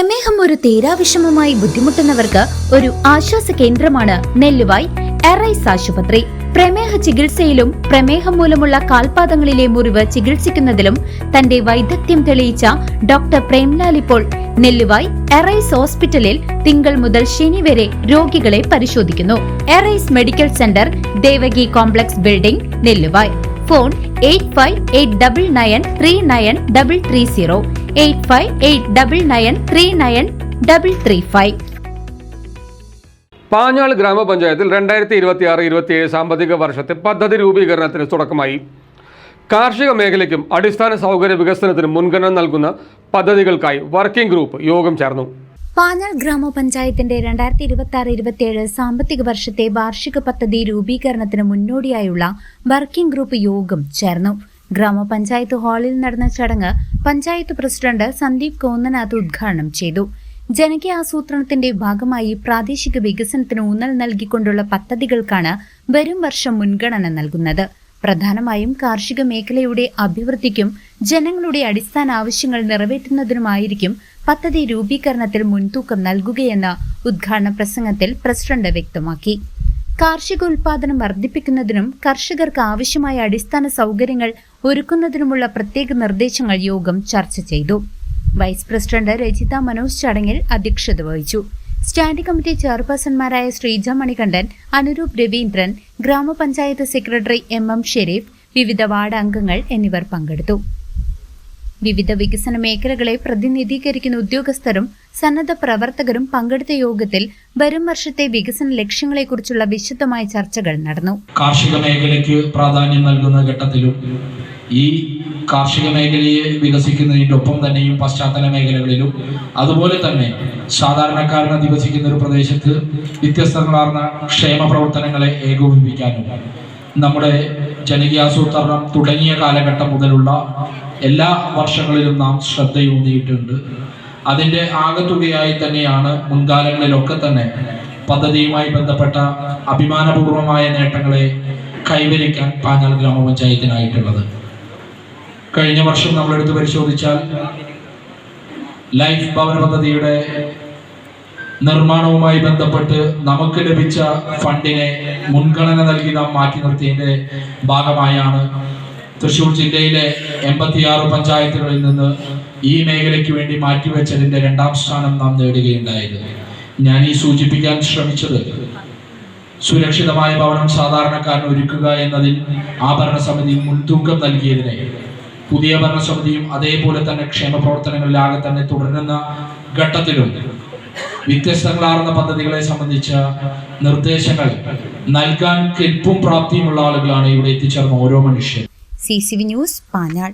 പ്രമേഹം ഒരു തീരാവിഷമമായി ബുദ്ധിമുട്ടുന്നവർക്ക് ഒരു ആശ്വാസ കേന്ദ്രമാണ് നെല്ലുവായ് എറൈസ് ആശുപത്രി. പ്രമേഹ ചികിത്സയിലും പ്രമേഹം മൂലമുള്ള കാൽപാദങ്ങളിലെ മുറിവ് ചികിത്സിക്കുന്നതിലും തന്റെ വൈദഗ്ധ്യം തെളിയിച്ച ഡോക്ടർ പ്രേംലാൽ ഇപ്പോൾ നെല്ലുവായ് എറൈസ് ഹോസ്പിറ്റലിൽ തിങ്കൾ മുതൽ ശനി വരെ രോഗികളെ പരിശോധിക്കുന്നു. Arise medical centre, Devaki complex building, Nelluvay. Phone 8589939330 8589939335. Panjal ഗ്രാമപഞ്ചായത്തിൽ 2026-27 സാമ്പത്തിക വർഷത്തെ പദ്ധതി രൂപീകരണത്തിന് തുടക്കമായി. കാർഷിക മേഖലയ്ക്കും അടിസ്ഥാന സൗകര്യ വികസനത്തിനും മുൻഗണന നൽകുന്ന പദ്ധതികൾക്കായി വർക്കിംഗ് ഗ്രൂപ്പ് യോഗം ചേർന്നു. പാഞ്ഞാൾ ഗ്രാമപഞ്ചായത്തിന്റെ 2026-27 സാമ്പത്തിക വർഷത്തെ വാർഷിക പദ്ധതി രൂപീകരണത്തിന് മുന്നോടിയായുള്ള വർക്കിംഗ് ഗ്രൂപ്പ് യോഗം ചേർന്നു. ഗ്രാമപഞ്ചായത്ത് ഹാളിൽ നടന്ന ചടങ്ങ് പഞ്ചായത്ത് പ്രസിഡന്റ് സന്ദീപ് കോന്നനാഥ് ഉദ്ഘാടനം ചെയ്തു. ജനകീയ ആസൂത്രണത്തിന്റെ ഭാഗമായി പ്രാദേശിക വികസനത്തിന് ഊന്നൽ നൽകിക്കൊണ്ടുള്ള പദ്ധതികൾക്കാണ് വരും വർഷം മുൻഗണന നൽകുന്നത്. പ്രധാനമായും കാർഷിക മേഖലയുടെ അഭിവൃദ്ധിക്കും ജനങ്ങളുടെ അടിസ്ഥാന ആവശ്യങ്ങൾ നിറവേറ്റുന്നതിനുമായിരിക്കും പദ്ധതി രൂപീകരണത്തിൽ മുൻതൂക്കം നൽകുകയെന്ന് ഉദ്ഘാടന പ്രസംഗത്തിൽ പ്രസിഡന്റ് വ്യക്തമാക്കി. കാർഷിക ഉൽപാദനം വർദ്ധിപ്പിക്കുന്നതിനും കർഷകർക്ക് ആവശ്യമായ അടിസ്ഥാന സൗകര്യങ്ങൾ ഒരുക്കുന്നതിനുമുള്ള പ്രത്യേക നിർദ്ദേശങ്ങൾ യോഗം ചർച്ച ചെയ്തു. വൈസ് പ്രസിഡന്റ് രജിത മനോജ് ചടങ്ങിൽ അധ്യക്ഷത വഹിച്ചു. സ്റ്റാൻഡിംഗ് കമ്മിറ്റി ചെയർപേഴ്സൺമാരായ ശ്രീജ മണികണ്ഠൻ, അനുരൂപ് രവീന്ദ്രൻ, ഗ്രാമപഞ്ചായത്ത് സെക്രട്ടറി MM ഷെരീഫ്, വിവിധ വാർഡ് അംഗങ്ങൾ എന്നിവർ പങ്കെടുത്തു. വിവിധ വികസന മേഖലകളെ പ്രതിനിധീകരിക്കുന്ന ഉദ്യോഗസ്ഥരും സന്നദ്ധ പ്രവർത്തകരും പങ്കെടുത്ത യോഗത്തിൽ വരും വർഷത്തെ വികസന ലക്ഷ്യങ്ങളെക്കുറിച്ചുള്ള വിശദമായ ചർച്ചകൾ നടന്നു. കാർഷിക മേഖലയ്ക്ക് പ്രാധാന്യം നൽകുന്ന ഘട്ടത്തിലും ഈ കാർഷിക മേഖലയെ വികസിക്കുന്നതിൻ്റെ ഒപ്പം തന്നെയും പശ്ചാത്തല മേഖലകളിലും അതുപോലെ തന്നെ സാധാരണക്കാരൻ അധിവസിക്കുന്ന ഒരു പ്രദേശത്ത് വ്യത്യസ്തങ്ങളാർന്ന ക്ഷേമ പ്രവർത്തനങ്ങളെ ഏകോപിപ്പിക്കാനും നമ്മുടെ ജനകീയാസൂത്രണം തുടങ്ങിയ കാലഘട്ടം മുതലുള്ള എല്ലാ വർഷങ്ങളിലും നാം ശ്രദ്ധയൂന്നിയിട്ടുണ്ട്. അതിൻ്റെ ആകത്തുകയായി തന്നെയാണ് മുൻകാലങ്ങളിലൊക്കെ തന്നെ പദ്ധതിയുമായി ബന്ധപ്പെട്ട അഭിമാനപൂർവമായ നേട്ടങ്ങളെ കൈവരിക്കാൻ പാഞ്ഞാൾ ഗ്രാമപഞ്ചായത്തിനായിട്ടുള്ളത്. കഴിഞ്ഞ വർഷം നമ്മളെടുത്ത് പരിശോധിച്ചാൽ ലൈഫ് ഭവന പദ്ധതിയുടെ നിർമ്മാണവുമായി ബന്ധപ്പെട്ട് നമുക്ക് ലഭിച്ച ഫണ്ടിനെ മുൻഗണന നൽകി നാം മാറ്റി നിർത്തിയതിൻ്റെ ഭാഗമായാണ് തൃശ്ശൂർ ജില്ലയിലെ 86 പഞ്ചായത്തുകളിൽ നിന്ന് ഈ മേഖലയ്ക്ക് വേണ്ടി മാറ്റിവെച്ചതിൻ്റെ 2ാം സ്ഥാനം നാം നേടുകയുണ്ടായത്. ഞാൻ ഈ സൂചിപ്പിക്കാൻ ശ്രമിച്ചത് സുരക്ഷിതമായ ഭവനം സാധാരണക്കാരന് ഒരുക്കുക എന്നതിൽ ആ ഭരണസമിതി മുൻതൂക്കം നൽകിയതിനെ പുതിയ ഭരണസമിതിയും അതേപോലെ തന്നെ ക്ഷേമ പ്രവർത്തനങ്ങളിലാകെ തന്നെ തുടരുന്ന ഘട്ടത്തിലും വ്യത്യസ്തങ്ങളാർന്ന പദ്ധതികളെ സംബന്ധിച്ച നിർദ്ദേശങ്ങൾ നൽകാൻ കെൽപ്പും പ്രാപ്തിയുമുള്ള ആളുകളാണ് ഇവിടെ എത്തിച്ചേർന്ന ഓരോ മനുഷ്യരും. CCV news, Panjal.